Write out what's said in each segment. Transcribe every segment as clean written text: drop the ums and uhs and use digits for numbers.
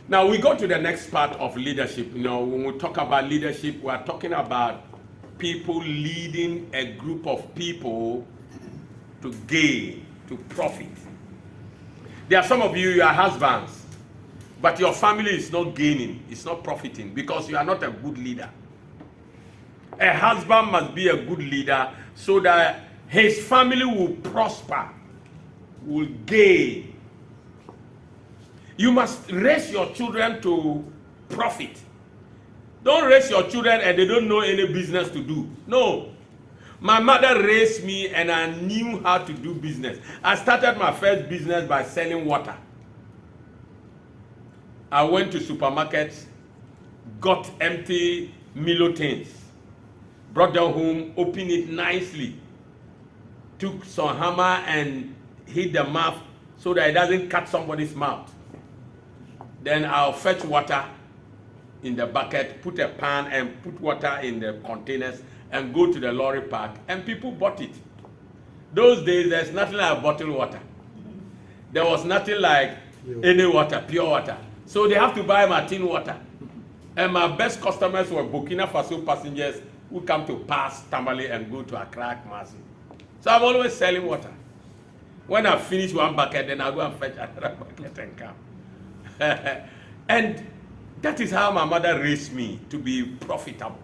Now we go to the next part of leadership. You know, when we talk about leadership, we are talking about people leading a group of people to gain, to profit. There are some of you are husbands, but your family is not gaining, it's not profiting because you are not a good leader. A husband must be a good leader so that his family will prosper, will gain. You must raise your children to profit. Don't raise your children and they don't know any business to do. No. My mother raised me and I knew how to do business. I started my first business by selling water. I went to supermarkets, got empty Milo tins, brought them home, opened it nicely, took some hammer and hit the mouth so that it doesn't cut somebody's mouth. Then I'll fetch water in the bucket, put a pan and put water in the containers and go to the lorry park, and people bought it. Those days, there's nothing like bottled water. There was nothing like any water, pure water. So they have to buy Martin water. And my best customers were Burkina Faso passengers who come to pass Tamale and go to Accra, Kumasi. So I'm always selling water. When I finish one bucket, then I go and fetch another bucket and come. And that is how my mother raised me, to be profitable.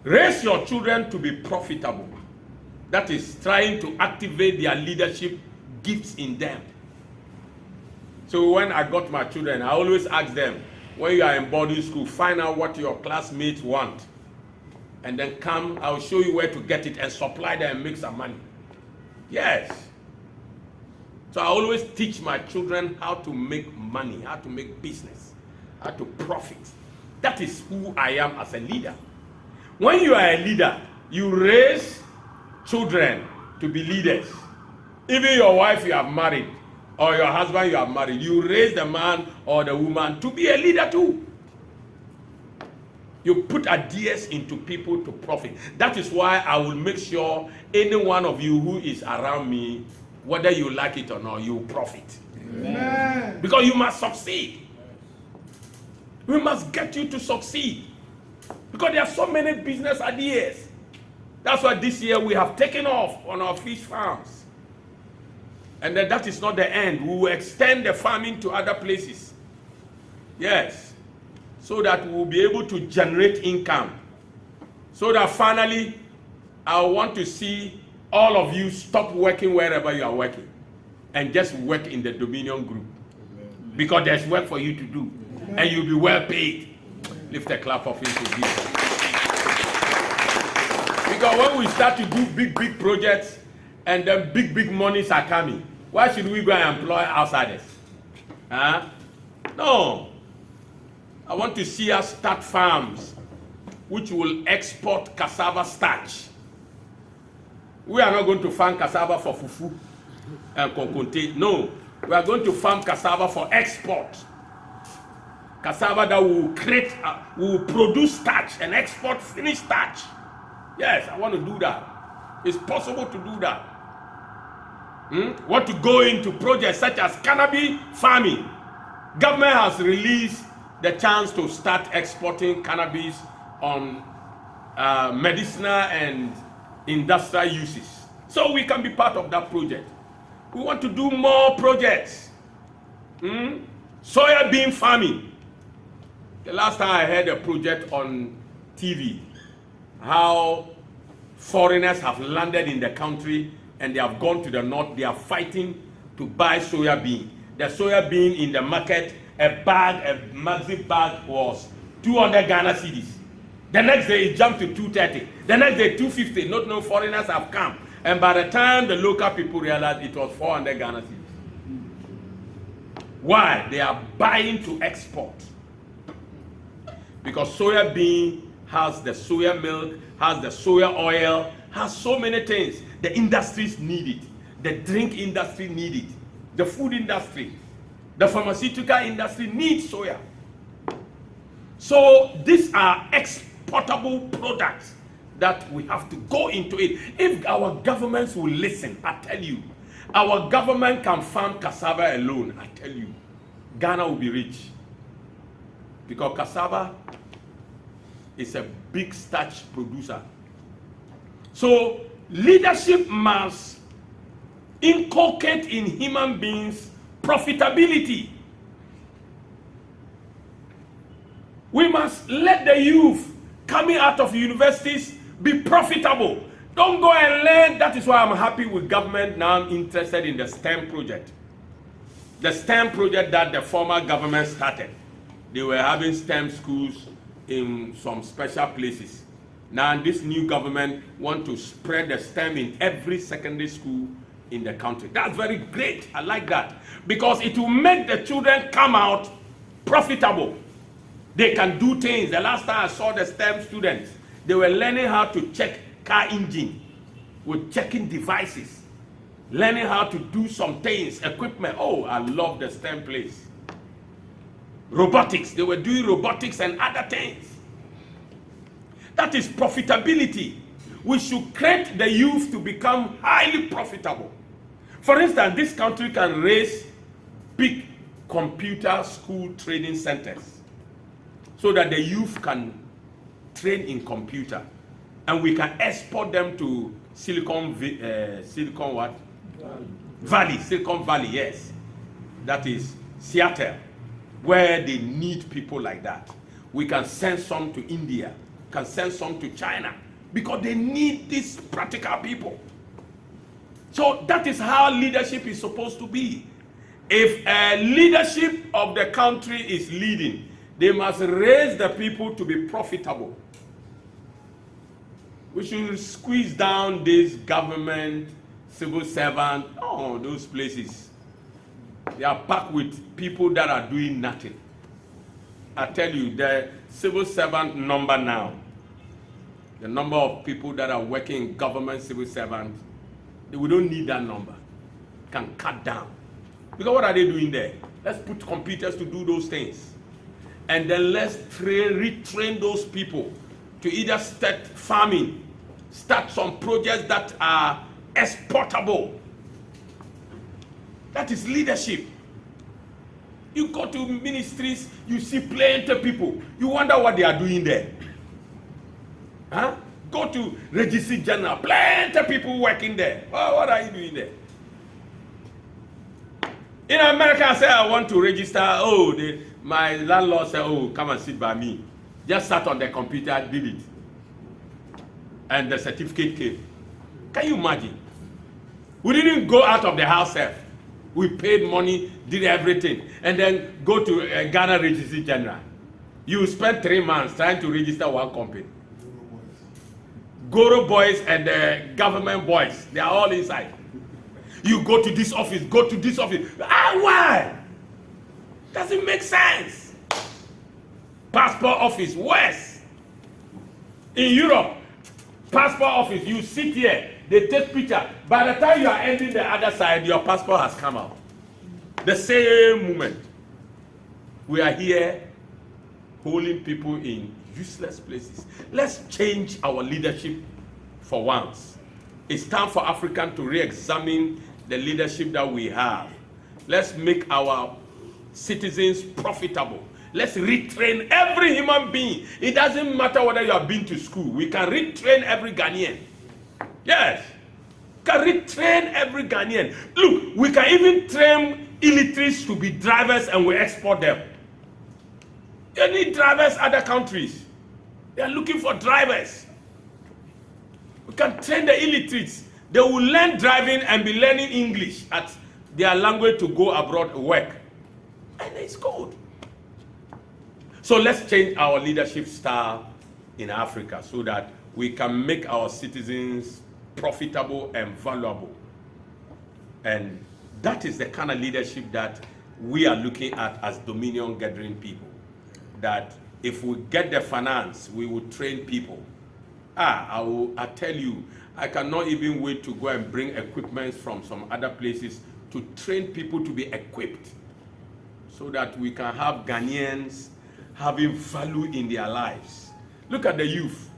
Raise your children to be profitable. That is trying to activate their leadership gifts in them. So when I got my children, I always ask them, when you are in boarding school, find out what your classmates want. And then come, I'll show you where to get it and supply them and make some money. Yes. So I always teach my children how to make money, how to make business, how to profit. That is who I am as a leader. When you are a leader, you raise children to be leaders. Even your wife you have married, or your husband you have married, you raise the man or the woman to be a leader too. You put ideas into people to profit. That is why I will make sure any one of you who is around me, whether you like it or not, you profit. Amen. Because you must succeed. We must get you to succeed. Because there are so many business ideas. That's why this year we have taken off on our fish farms. And then that is not the end. We will extend the farming to other places. Yes. So that we will be able to generate income. So that finally, I want to see all of you stop working wherever you are working and just work in the Dominion group. Amen. Because there's work for you to do. Amen. And you'll be well paid. Lift a clap of him to Jesus. Because when we start to do big projects and then big monies are coming, why should we go and employ outsiders? Huh? No. I want to see us start farms which will export cassava starch. We are not going to farm cassava for fufu and konkonte. No. We are going to farm cassava for export. Cassava that will produce starch and export finished starch. Yes, I want to do that. It's possible to do that. Want to go into projects such as cannabis farming. Government has released the chance to start exporting cannabis on medicinal and industrial uses. So we can be part of that project. We want to do more projects. Soya bean farming. The last time I heard a project on TV, how foreigners have landed in the country and they have gone to the north, they are fighting to buy soya bean. The soya bean in the market, a maxi bag was 200 Ghana cedis. The next day it jumped to 230. The next day 250. No foreigners have come. And by the time the local people realized it was 400 Ghana cedis. Why? They are buying to export. Because soya bean has the soya milk, has the soya oil, has so many things. The industries need it. The drink industry need it. The food industry, the pharmaceutical industry needs soya. So these are exportable products that we have to go into it. If our governments will listen, I tell you, Our government can farm cassava alone. I tell you, Ghana will be rich. Because cassava is a big starch producer. So leadership must inculcate in human beings profitability. We must let the youth coming out of universities be profitable. Don't go and learn. That is why I'm happy with government. Now I'm interested in the STEM project. The STEM project that the former government started. They were having STEM schools in some special places. Now this new government want to spread the STEM in every secondary school in the country. That's very great. I like that. Because it will make the children come out profitable. They can do things. The last time I saw the STEM students, they were learning how to check car engine with checking devices. Learning how to do some things, equipment. Oh, I love the STEM place. Robotics. They were doing robotics and other things. That is profitability. We should create the youth to become highly profitable. For instance, this country can raise big computer school training centers so that the youth can train in computer, and we can export them to Silicon Valley, yes. That is Seattle, where they need people like that. We can send some to India, can send some to China, because they need these practical people. So that is how leadership is supposed to be. If leadership of the country is leading, they must raise the people to be profitable. We should squeeze down this government, civil servant, oh, those places. They are packed with people that are doing nothing. I tell you, the civil servant number now, the number of people that are working in government civil servant, we don't need that number. Can cut down. Because what are they doing there? Let's put computers to do those things. And then let's retrain those people to either start farming, start some projects that are exportable. That is leadership. You go to ministries, you see plenty of people. You wonder what they are doing there. Huh? Go to Registry General, plenty of people working there. Well, what are you doing there? In America, I say I want to register. Oh, my landlord said, oh, come and sit by me. Just sat on the computer, did it. And the certificate came. Can you imagine? We didn't go out of the house self. We paid money, did everything. And then go to Ghana Registry General. You spend 3 months trying to register one company. Goro boys and the government boys, they are all inside. You go to this office, go to this office. Why? Doesn't make sense. Passport office, worse. In Europe, passport office, you sit here, they take picture. By the time you are ending the other side, your passport has come out. The same moment. We are here holding people in useless places. Let's change our leadership for once. It's time for Africans to re-examine the leadership that we have. Let's make our citizens profitable. Let's retrain every human being. It doesn't matter whether you have been to school. We can retrain every Ghanaian. Yes. We can retrain every Ghanaian. Look, we can even train illiterates to be drivers and we export them. You need drivers other countries. They are looking for drivers. We can train the illiterates. They will learn driving and be learning English as their language to go abroad and work. And it's good. So let's change our leadership style in Africa so that we can make our citizens profitable and valuable. And that is the kind of leadership that we are looking at as Dominion Gathering people. That if we get the finance, we will train people. I tell you, I cannot even wait to go and bring equipment from some other places to train people to be equipped so that we can have Ghanaians having value in their lives. Look at the youth.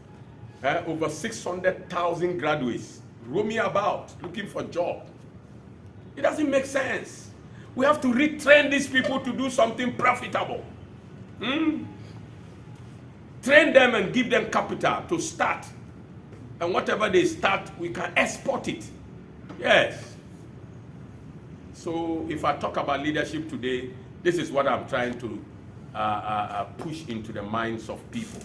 Over 600,000 graduates roaming about looking for jobs. It doesn't make sense. We have to retrain these people to do something profitable. Train them and give them capital to start. And whatever they start, we can export it. Yes. So if I talk about leadership today, this is what I'm trying to push into the minds of people.